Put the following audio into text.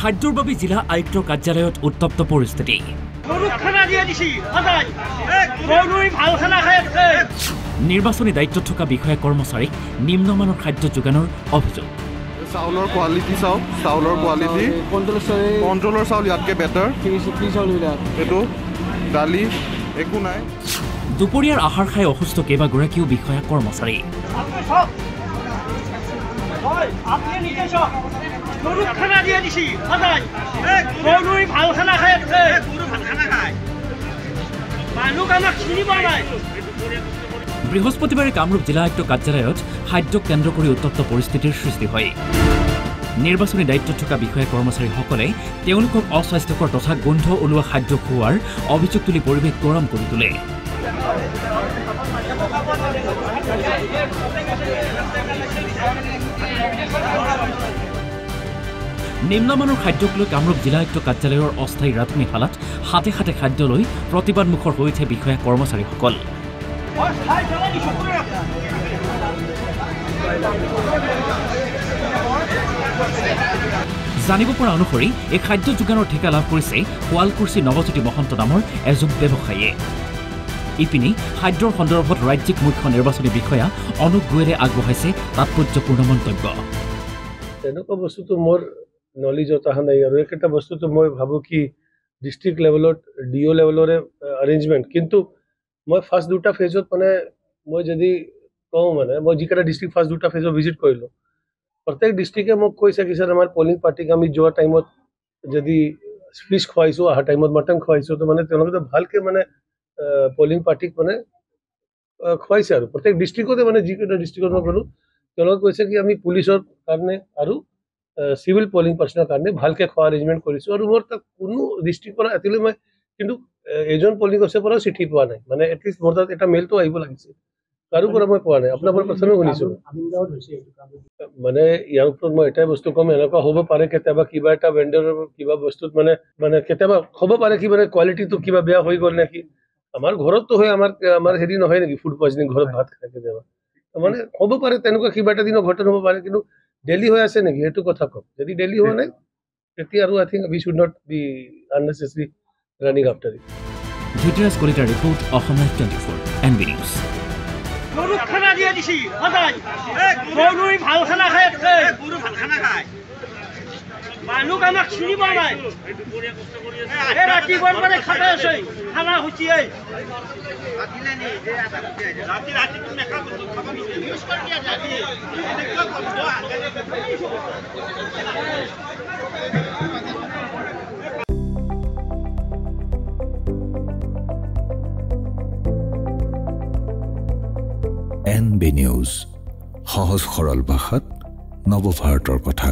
খাদ্যৰ বাবে জিলা আয়ুক্তৰ কাৰ্যালয়ত উত্তপ্ত পৰিস্থিতি নিৰ্বাচনী দায়িত্বত থকা বিষয়া কৰ্মচাৰীক নিম্নমানৰ খাদ্য যোগানৰ অভিযোগ চাউলৰ কোৱালিটি চাউলৰ কোৱালিটি কণ্ট্ৰলৰ চাউল ইয়াতকৈ বেটাৰ এইটো দালি একো নাই দুপৰীয়াৰ আহাৰ খাই অসুস্থ কেইবাগৰাকীও বিষয়া কৰ্মচাৰী বৃহস্পতিবাৰে কামৰূপ জিলা আয়ুক্ত কাৰ্যালয়ত খাদ্যক কেন্দ্ৰ কৰি উত্তপ্ত পৰিস্থিতিৰ সৃষ্টি হয় নিৰ্বাচনী দায়িত্বত থকা বিষয়া কৰ্মচাৰীসকলে তেওঁলোকক অস্বাস্থ্যকৰ তথা গোন্ধ ওলোৱা খাদ্য খোৱাৰ অভিযোগ তুলি পৰিৱেশ গৰম কৰি তোলে নিম্নমানৰ খাদ্যক লৈ কামৰূপ জিলা আয়ুক্ত কাৰ্যালয়ৰ অস্থায়ী ৰাজনীতিশালাত হাতে হাতে খাদ্য লৈ প্ৰতিবাদমুখৰ হৈ উঠে বিষয়া কৰ্মচাৰীসকল জানিব পৰা অনুসৰি এই খাদ্য যোগানৰ ঠিকা লাভ কৰিছে শুৱালকুছিৰ নৱজ্যোতি মহন্ত নামৰ এজন ব্যৱসায়ীয়ে ইপিনে খাদ্যৰ সন্দৰ্ভত ৰাজ্যিক মুখ্য নিৰ্বাচনী বিষয়া অনুপ গোৱেলে আগবঢ়াইছে তাৎপৰ্যপূৰ্ণ মন্তব্য তেনেকুৱা বস্তুটো মোৰ নলেজত অহা নাই আৰু একটা বস্তুটো মই ভাবো কি ডিস্ট্ৰিক্ট লেভেলত ডিও লেভেলৰে এৰেঞ্জমেণ্ট কিন্তু মই ফাৰ্ষ্ট দুটা ফেজত মানে মই যদি কওঁ মানে মই যিকেইটা ডিস্ট্ৰিক্ট ফাৰ্ষ্ট দুটা ফেজত ভিজিট কৰিলোঁ প্ৰত্যেক ডিস্ট্ৰিক্টে মোক কৈছে কি স্যাৰ আমাৰ পলিং পাৰ্টিক আমি যোৱা টাইমত যদি ফিছ খুৱাইছোঁ অহা টাইমত মটন খুৱাইছোঁ তো মানে তেওঁলোকে ভালকৈ মানে পলিং পাৰ্টিক মানে খুৱাইছে আৰু প্ৰত্যেক ডিস্ট্ৰিক্টতে মানে যিকেইটা ডিস্ট্ৰিক্টত মই গ'লোঁ তেওঁলোকে কৈছে কি আমি পুলিচৰ কাৰণে আৰু চিভিল পলিং পাৰ্চনৰ কাৰণে ভালকৈ খোৱা এৰেঞ্জমেণ্ট কৰিছোঁ আৰু মোৰ তাত কোনো ডিস্ট্ৰিক্টৰ পৰা এতিয়ালৈ মই কিন্তু এজন পলিং অফিচাৰৰ পৰাও চিঠি পোৱা নাই মানে এটলিষ্ট মোৰ তাত এটা মেইলটো আহিব লাগিছিল কাৰো পৰা মই পোৱা নাই আপোনাৰ পৰা প্ৰথমে শুনিছোঁ মানে ইয়াৰ ওপৰত মই এটাই বস্তু ক'ম এনেকুৱা হ'ব পাৰে কেতিয়াবা কিবা এটা ভেণ্ডৰৰ কিবা বস্তুত মানে কেতিয়াবা হ'ব পাৰে কি মানে কোৱালিটিটো কিবা বেয়া হৈ গ'ল নেকি আমাৰ ঘৰততো হয় আমাৰ হেৰি নহয় নেকি ফুড পয়জনিং ঘৰত ভাত খাই কেতিয়াবা মানে হ'ব পাৰে তেনেকুৱা কিবা এটা দিনৰ ঘটনা হ'ব পাৰে কিন্তু ডেইলি হৈ আছে নেকি এইটো কথা কওক যদি ডেইলি হোৱা নাই তেতিয়া আৰু I think we should not be unnecessary running after it Dhritraj কলিতাৰ ৰিপৰ্ট অসম 24 এনবি নিউজ খানা দিয়ে দিছি সদায় গৰুই ভাল খানা খাই গৰু ভাল খানা খায় মানুহ আমাক চিনি পোৱা নাই ৰাতিপুৱাৰ পৰা খাই আছে খানা হৈছে এনবি নিউজ সহজ সৰল ভাষাত নৱভাৰতৰ কথা।